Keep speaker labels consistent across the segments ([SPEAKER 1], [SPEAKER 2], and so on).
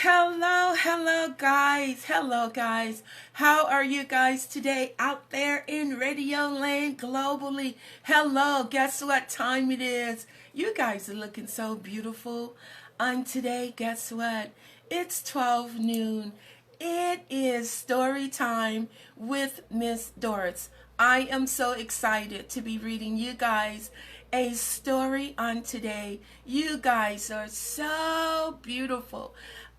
[SPEAKER 1] Hello guys. Hello guys. How are you guys today out there in Radio Land globally? Hello, guess what time it is? You guys are looking so beautiful. And today, guess what? It's 12 noon. It is story time with Miss Doris. I am so excited to be reading you guys a story on today. You guys are so beautiful.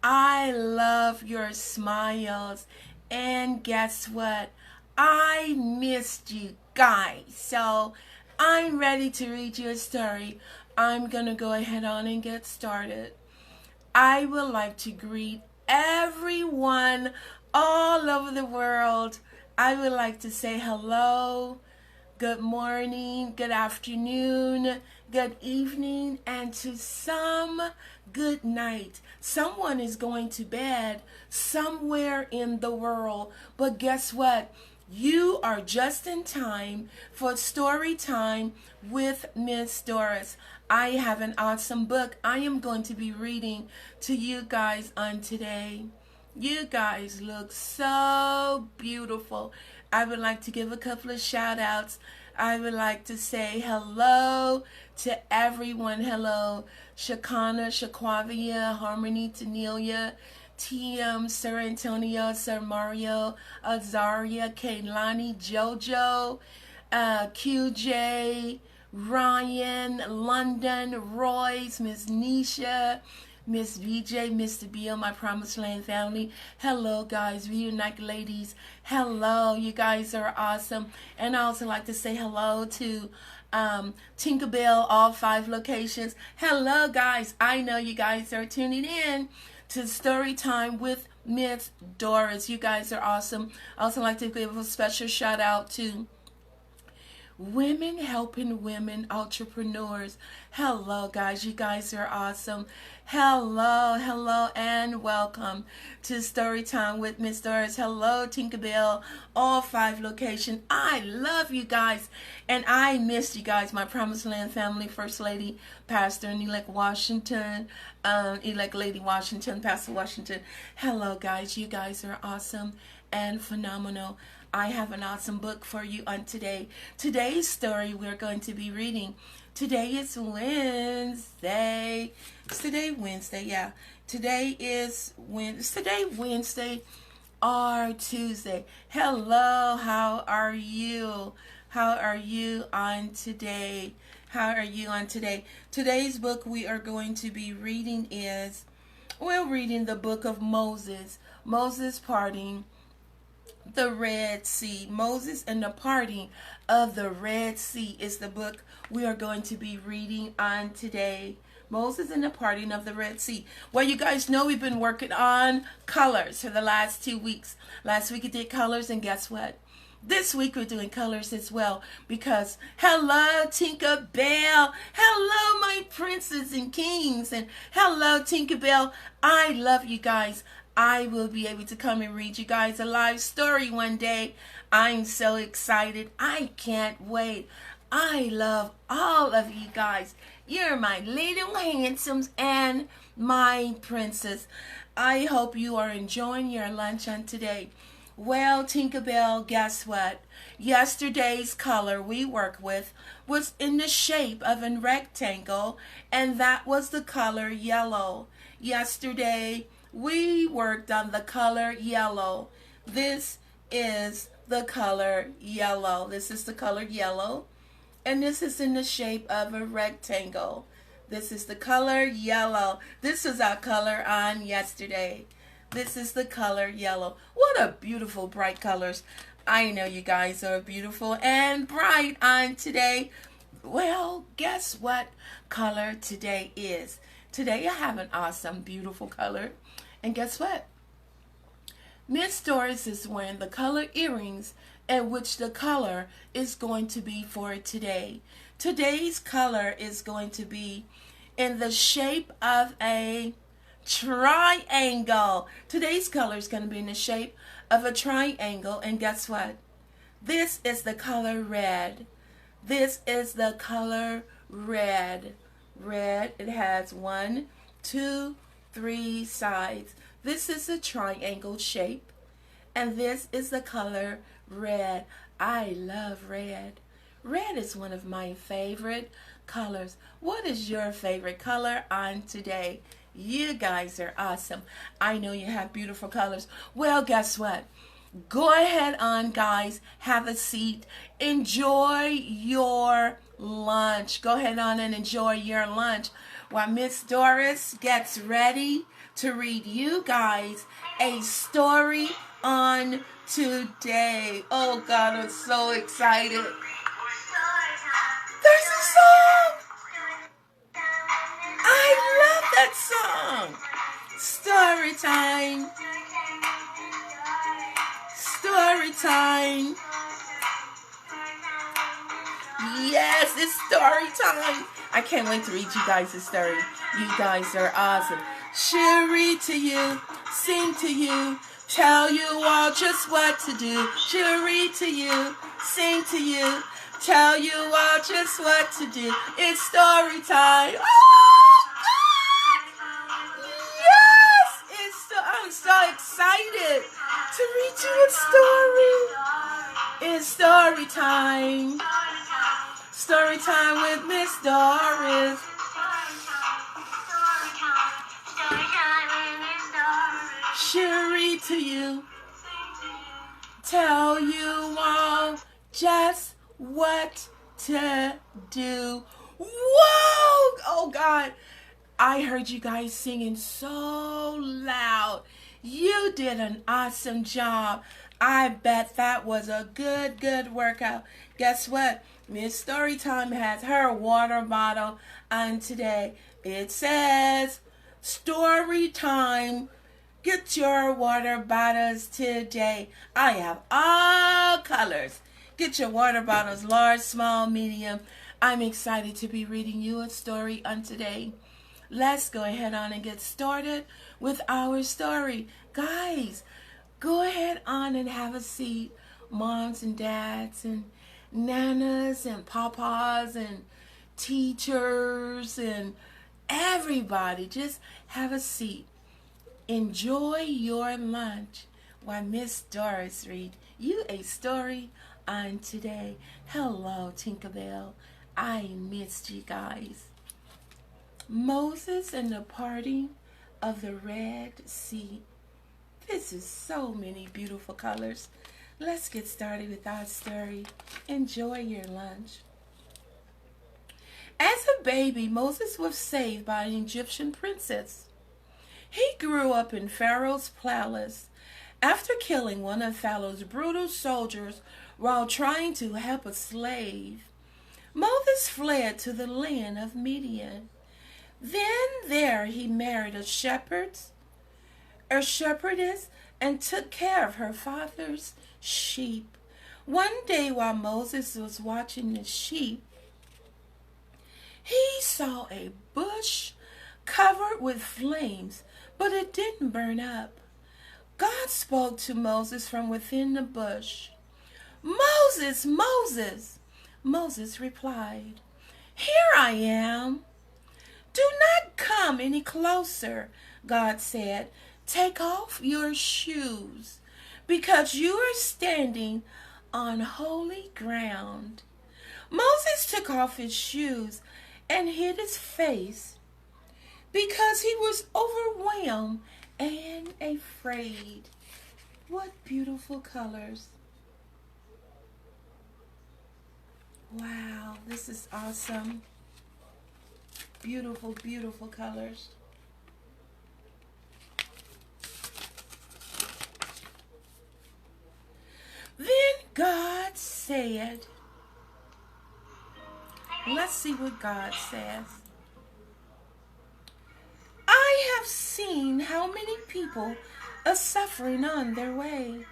[SPEAKER 1] I love your smiles. And guess what? I missed you guys. So I'm ready to read you a story. I'm going to go ahead on and get started. I would like to greet everyone all over the world. I would like to say hello, good morning, good afternoon, good evening, and to some, good night. Someone is going to bed somewhere in the world, but guess what? You are just in time for story time with Miss Doris. I have an awesome book I am going to be reading to you guys on today. You guys look so beautiful. I would like to give a couple of shout outs. I would like to say hello to everyone. Hello, Shakana, Shaquavia, Harmony, Tanelia, TM, Sir Antonio, Sir Mario, Azaria, Kaylani, Jojo, QJ, Ryan, London, Royce, Miss Nisha, Miss VJ, Mr. Beal, my Promised Land family. Hello, guys. Reunite ladies. Hello. You guys are awesome. And I also like to say hello to Tinkerbell, all 5 locations. Hello, guys. I know you guys are tuning in to Story Time with Miss Doris. You guys are awesome. I also like to give a special shout out to Women Helping Women Entrepreneurs. Hello, guys. You guys are awesome. Hello, and welcome to Storytime with Miss Doris. Hello, Tinkerbell, all 5 locations. I love you guys, and I missed you guys, my Promised Land family, First Lady, Pastor, and Elect Washington, Elect Lady Washington, Pastor Washington. Hello, guys. You guys are awesome and phenomenal. I have an awesome book for you on today. Today's story we're going to be reading. Today is Wednesday. Is today Wednesday? Yeah. Today is Wednesday or Tuesday. Hello, how are you? How are you on today? How are you on today? Today's book we are going to be reading is, we're reading the book of Moses. Moses parting the Red Sea. Moses and the parting of the Red Sea is the book we are going to be reading on today. Moses and the parting of the Red Sea. Well, you guys know we've been working on colors for the last 2 weeks. Last week we did colors, and guess what? This week we're doing colors as well, because hello, Tinkerbell. Hello, my princes and kings. And hello, Tinkerbell. I love you guys. I will be able to come and read you guys a live story one day. I'm so excited. I can't wait. I love all of you guys. You're my little handsomes and my princess. I hope you are enjoying your lunch on today. Well, Tinkerbell, guess what? Yesterday's color we worked with was in the shape of a rectangle, and that was the color yellow. Yesterday, we worked on the color yellow. This is the color yellow. This is the color yellow. And this is in the shape of a rectangle. This is the color yellow. This is our color on yesterday. This is the color yellow. What a beautiful bright colors. I know you guys are beautiful and bright on today. Well, guess what color today is? Today I have an awesome, beautiful color. And guess what? Miss Doris is wearing the color earrings, and which the color is going to be for today. Today's color is going to be in the shape of a triangle. Today's color is going to be in the shape of a triangle, and guess what? This is the color red. This is the color red. Red, it has 1, 2, 3 sides. This is a triangle shape, and this is the color red. I love red. Red is one of my favorite colors. What is your favorite color on today? You guys are awesome. I know you have beautiful colors. Well, guess what? Go ahead on, guys. Have a seat. Enjoy your lunch. Go ahead on and enjoy your lunch while Miss Doris gets ready to read you guys a story on today. Oh, God, I'm so excited. There's a song. I love that song. Story time. Story time. Yes, it's story time. I can't wait to read you guys a story. You guys are awesome. She'll read to you, sing to you, tell you all just what to do. She'll read to you, sing to you, tell you all just what to do. It's story time. Oh, God! Yes! I'm so excited to read you a story. It's story time. Story time with Miss Doris. She'll read to you, tell you all just what to do. Whoa! Oh, God. I heard you guys singing so loud. You did an awesome job. I bet that was a good workout. Guess what? Miss Storytime has her water bottle on today. It says, Story time. Get your water bottles today. I have all colors. Get your water bottles, large, small, medium. I'm excited to be reading you a story on today. Let's go ahead on and get started with our story. Guys, go ahead on and have a seat. Moms and dads and nanas and papas and teachers and everybody, just have a seat. Enjoy your lunch while Miss Doris read you a story on today. Hello, Tinkerbell. I missed you guys. Moses and the parting of the Red Sea. This is so many beautiful colors. Let's get started with our story. Enjoy your lunch. As a baby, Moses was saved by an Egyptian princess. He grew up in Pharaoh's palace. After killing one of Pharaoh's brutal soldiers while trying to help a slave, Moses fled to the land of Midian. Then there he married a shepherdess, and took care of her father's sheep. One day while Moses was watching the sheep, he saw a bush covered with flames, but it didn't burn up. God spoke to Moses from within the bush. Moses, Moses! Moses replied, Here I am. Do not come any closer, God said. Take off your shoes, because you are standing on holy ground. Moses took off his shoes and hid his face because he was overwhelmed and afraid. What beautiful colors. Wow, this is awesome. Beautiful, beautiful colors. Then God said, let's see what God says. I have seen how many people are suffering on their way,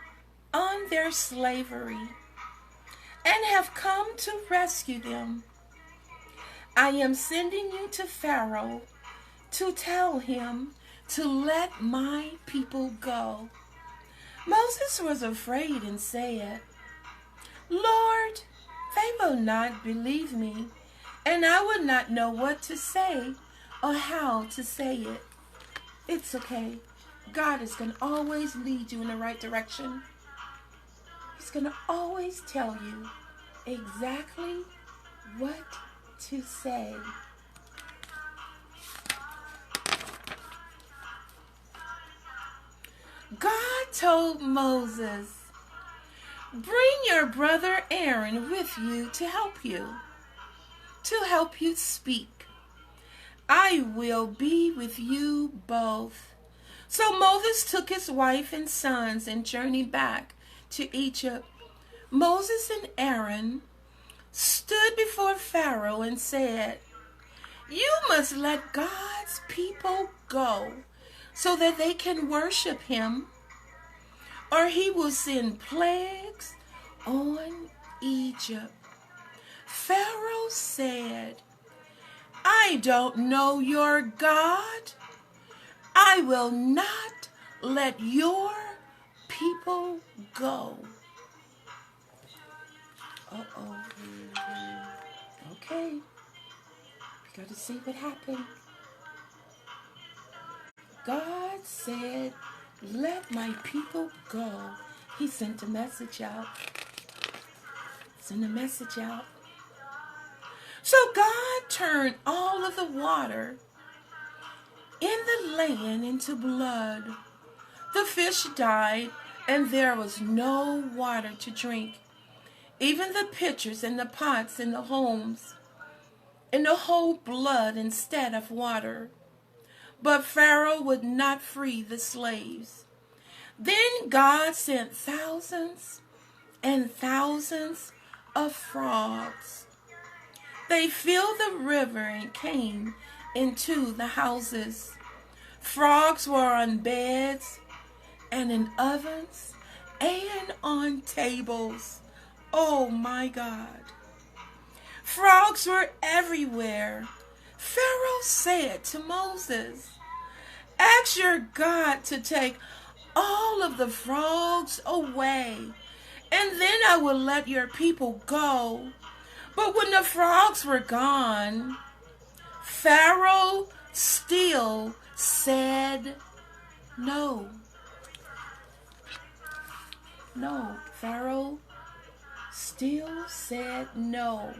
[SPEAKER 1] on their slavery, and have come to rescue them. I am sending you to Pharaoh to tell him to let my people go. Moses was afraid and said, Lord, they will not believe me, and I will not know what to say or how to say it. It's okay. God is going to always lead you in the right direction. He's going to always tell you exactly what to say. God told Moses, bring your brother Aaron with you to help you speak. I will be with you both. So Moses took his wife and sons and journeyed back to Egypt. Moses and Aaron stood before Pharaoh and said, you must let God's people go so that they can worship him, or he will send plagues on Egypt. Pharaoh said, I don't know your God. I will not let your people go. Uh-oh. Okay. We got to see what happened. God said, let my people go. He sent a message out. So God turned all of the water in the land into blood. The fish died, and there was no water to drink. Even the pitchers and the pots in the homes, and the whole blood instead of water. But Pharaoh would not free the slaves. Then God sent thousands and thousands of frogs. They filled the river and came into the houses. Frogs were on beds and in ovens and on tables. Oh my God. Frogs were everywhere. Pharaoh said to Moses, ask your God to take all of the frogs away, and then I will let your people go. But when the frogs were gone, Pharaoh still said no. Pharaoh still said no.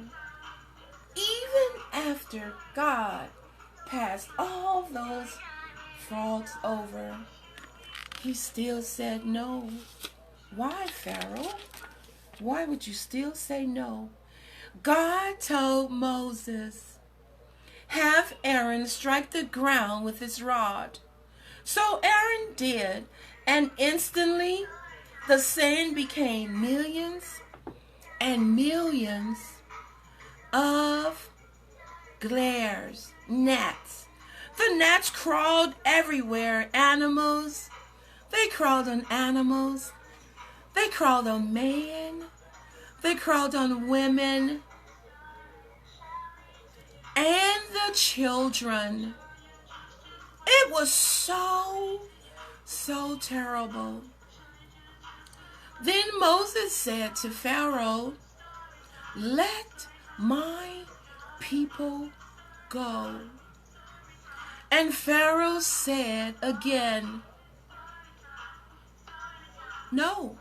[SPEAKER 1] Even after God passed all those frogs over, he still said no. Why, Pharaoh? Why would you still say no? God told Moses, have Aaron strike the ground with his rod. So Aaron did, and instantly the sand became millions and millions of gnats. The gnats crawled everywhere. Animals, they crawled on animals. They crawled on men. They crawled on women and the children. It was so terrible. Then Moses said to Pharaoh, let my people go. And Pharaoh said again, no,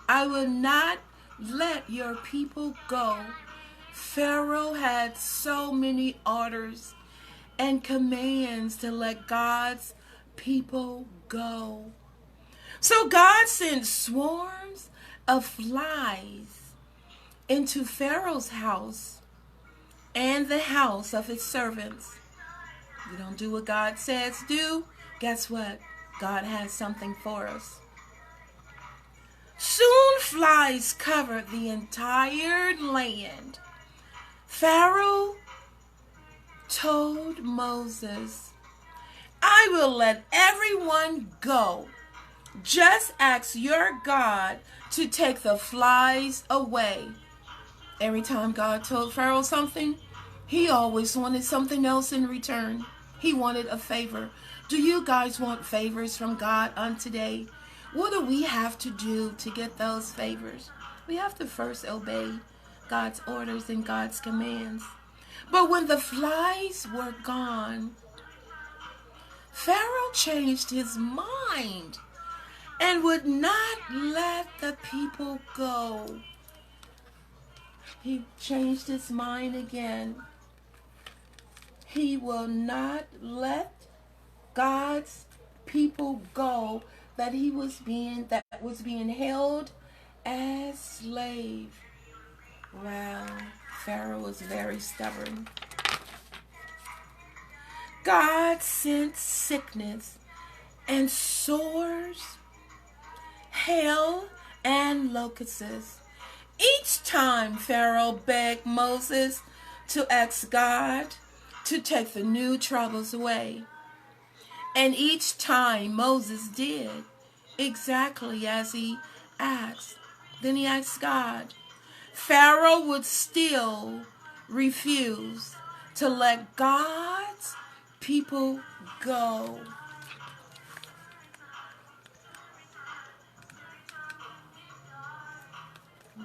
[SPEAKER 1] I will not let your people go. Pharaoh had so many orders and commands to let God's people go. So God sent swarms of flies into Pharaoh's house and the house of his servants. You don't do what God says do, guess what? God has something for us. Soon flies covered the entire land. Pharaoh told Moses, I will let everyone go. Just ask your God to take the flies away. Every time God told Pharaoh something, he always wanted something else in return. He wanted a favor. Do you guys want favors from God on today? What do we have to do to get those favors? We have to first obey God's orders and God's commands. But when the flies were gone, Pharaoh changed his mind and would not let the people go. He changed his mind again. He will not let God's people go that was being held as slave. Wow, Pharaoh was very stubborn. God sent sickness and sores, hail, and locusts. Each time Pharaoh begged Moses to ask God to take the new troubles away. And each time Moses did exactly as he asked. Then he asked God. Pharaoh would still refuse to let God's people go.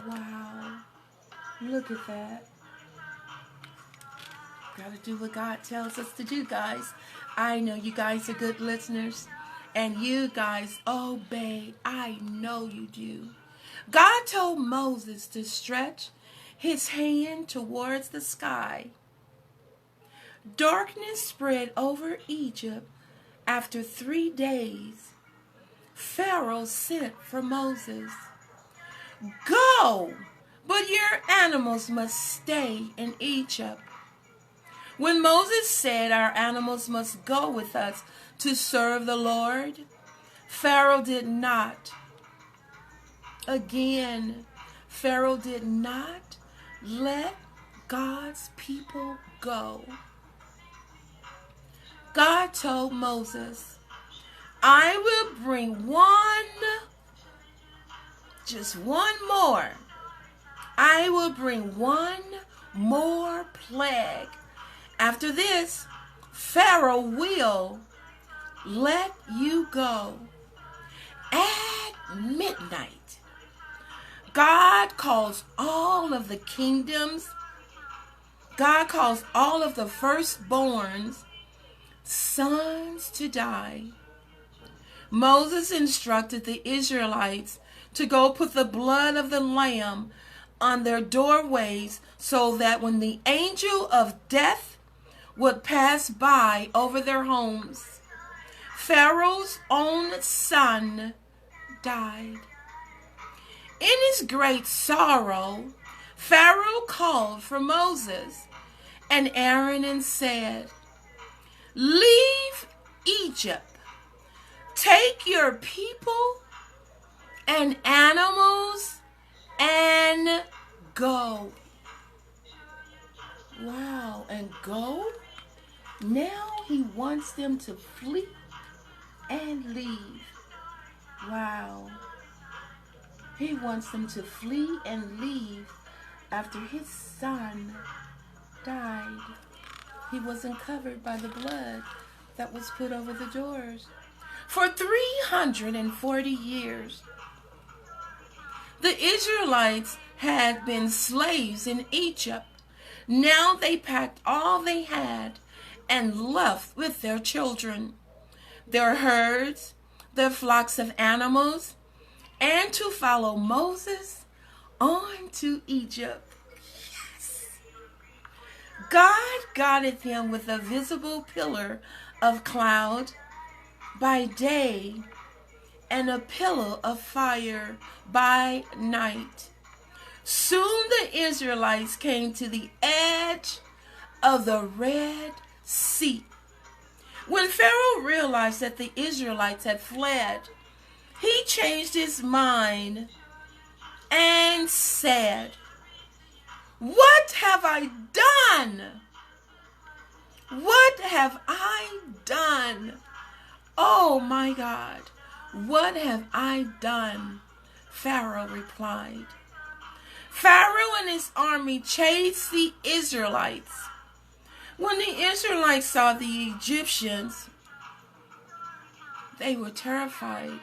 [SPEAKER 1] Wow. Look at that. Gotta do what God tells us to do, guys. I know you guys are good listeners, and you guys obey. I know you do. God told Moses to stretch his hand towards the sky. Darkness spread over Egypt. After 3 days, Pharaoh sent for Moses. Go, but your animals must stay in Egypt. When Moses said our animals must go with us to serve the Lord, Pharaoh did not. Again, Pharaoh did not let God's people go. God told Moses, I will bring just one more. I will bring one more plague. After this, Pharaoh will let you go. At midnight, God calls all of the kingdoms, God calls all of the firstborns sons to die. Moses instructed the Israelites to go put the blood of the lamb on their doorways so that when the angel of death would pass by over their homes, Pharaoh's own son died. In his great sorrow, Pharaoh called for Moses and Aaron and said, leave Egypt. Take your people and animals and go. Wow, and go? Now he wants them to flee and leave. Wow. He wants them to flee and leave after his son died. He wasn't covered by the blood that was put over the doors. For 340 years, the Israelites had been slaves in Egypt. Now they packed all they had and left with their children, their herds, their flocks of animals, and to follow Moses on to Egypt. God guided them with a visible pillar of cloud by day and a pillar of fire by night. Soon the Israelites came to the edge of the Red Sea. When Pharaoh realized that the Israelites had fled, he changed his mind and said, what have I done? What have I done? Oh my God, what have I done? Pharaoh replied. Pharaoh and his army chased the Israelites. When the Israelites saw the Egyptians, they were terrified.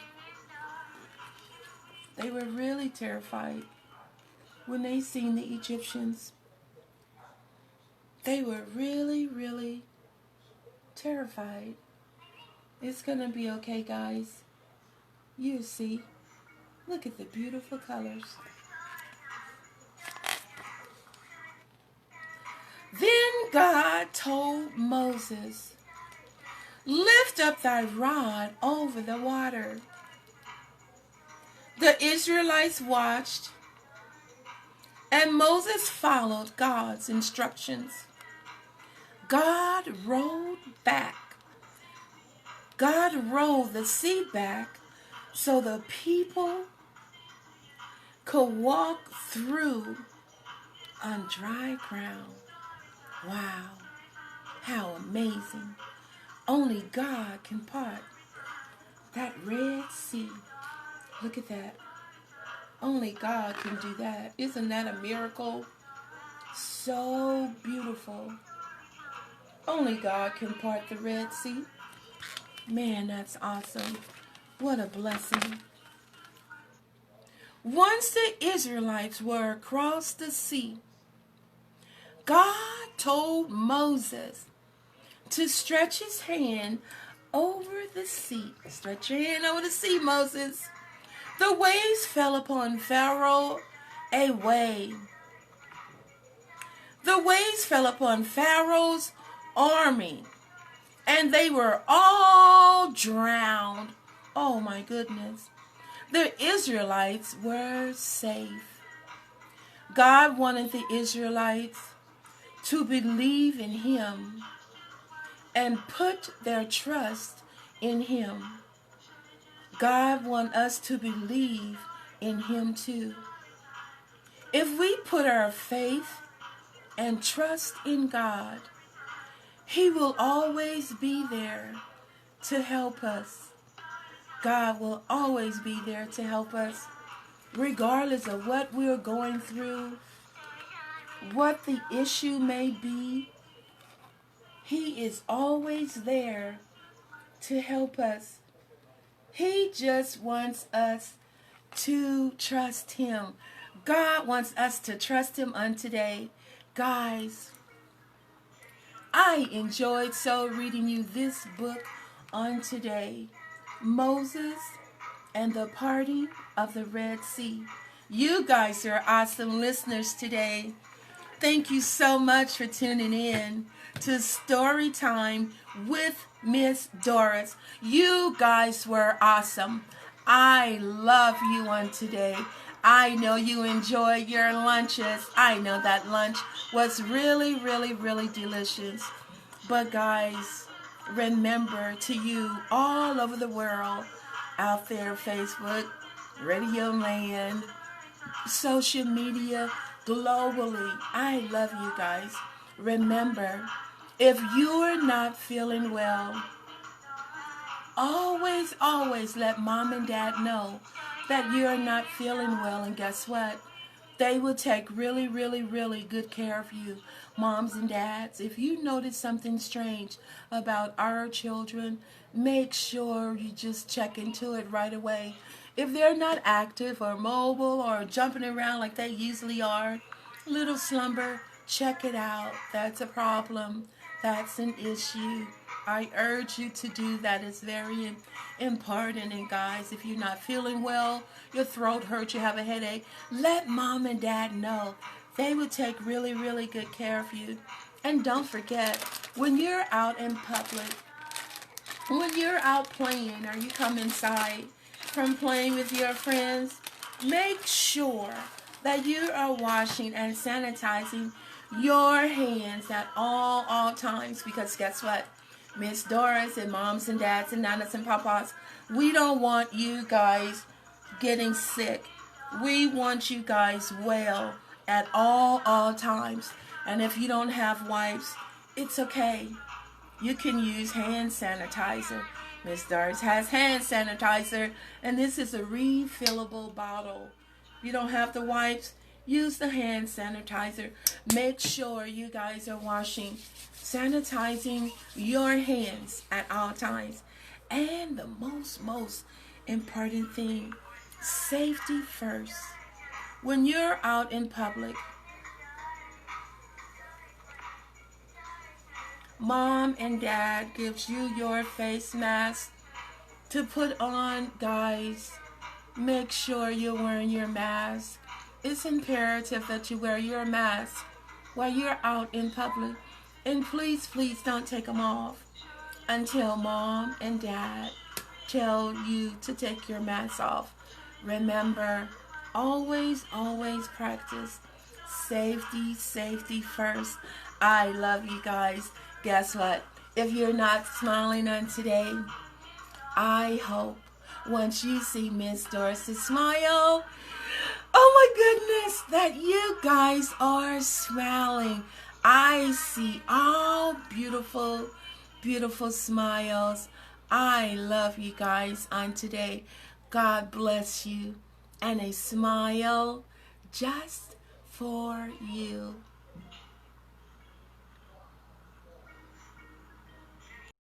[SPEAKER 1] They were really terrified. When they seen the Egyptians, they were really, really terrified. It's going to be okay, guys. You see. Look at the beautiful colors. Then God told Moses, lift up thy rod over the water. The Israelites watched, and Moses followed God's instructions. God rolled the sea back so the people could walk through on dry ground. Wow, how amazing. Only God can part that Red Sea. Look at that. Only God can do that. Isn't that a miracle? So beautiful. Only God can part the Red Sea. Man, that's awesome. What a blessing. Once the Israelites were across the sea, God told Moses to stretch his hand over the sea. Stretch your hand over the sea, Moses. The waves fell upon Pharaoh a wave. The waves fell upon Pharaoh's army, and they were all drowned. Oh my goodness. The Israelites were safe. God wanted the Israelites to believe in him and put their trust in him. God wants us to believe in him too. If we put our faith and trust in God, he will always be there to help us. God will always be there to help us, regardless of what we're going through, what the issue may be. He is always there to help us. He just wants us to trust him. God wants us to trust him on today. Guys, I enjoyed so reading you this book on today. Moses and the parting of the Red Sea. You guys are awesome listeners today. Thank you so much for tuning in to Storytime with Miss Doris. You guys were awesome. I love you on today. I know you enjoy your lunches. I know that lunch was really, really, really delicious. But guys, remember, to you all over the world, out there, Facebook, Radio Land, social media, globally, I love you guys. Remember, if you're not feeling well, always let mom and dad know that you're not feeling well. And guess what? They will take really, really, really good care of you. Moms and dads, if you notice something strange about our children, make sure you just check into it right away. If they're not active or mobile or jumping around like they usually are, little slumber, check it out. That's a problem. That's an issue. I urge you to do that. It's very important. And guys, if you're not feeling well, your throat hurts, you have a headache, let mom and dad know. They will take really, really good care of you. And don't forget, when you're out in public, when you're out playing or you come inside from playing with your friends, make sure that you are washing and sanitizing your hands at all times. Because guess what? Miss Doris and moms and dads and nanas and papas, we don't want you guys getting sick. We want you guys well at all times. And if you don't have wipes, it's okay. You can use hand sanitizer. Miss Doris has hand sanitizer, and this is a refillable bottle. If you don't have the wipes, use the hand sanitizer. Make sure you guys are washing, sanitizing your hands at all times. And the most important thing, safety first. When you're out in public, Mom and dad gives you your face mask to put on, guys, make sure you're wearing your mask. It's imperative that you wear your mask while you're out in public. And please, please don't take them off until mom and dad tell you to take your mask off. Remember, always, always practice safety, safety first. I love you guys. Guess what? If you're not smiling on today, I hope once you see Miss Doris' smile, oh my goodness, that you guys are smiling. I see all beautiful, beautiful smiles. I love you guys on today. God bless you. And a smile just for you.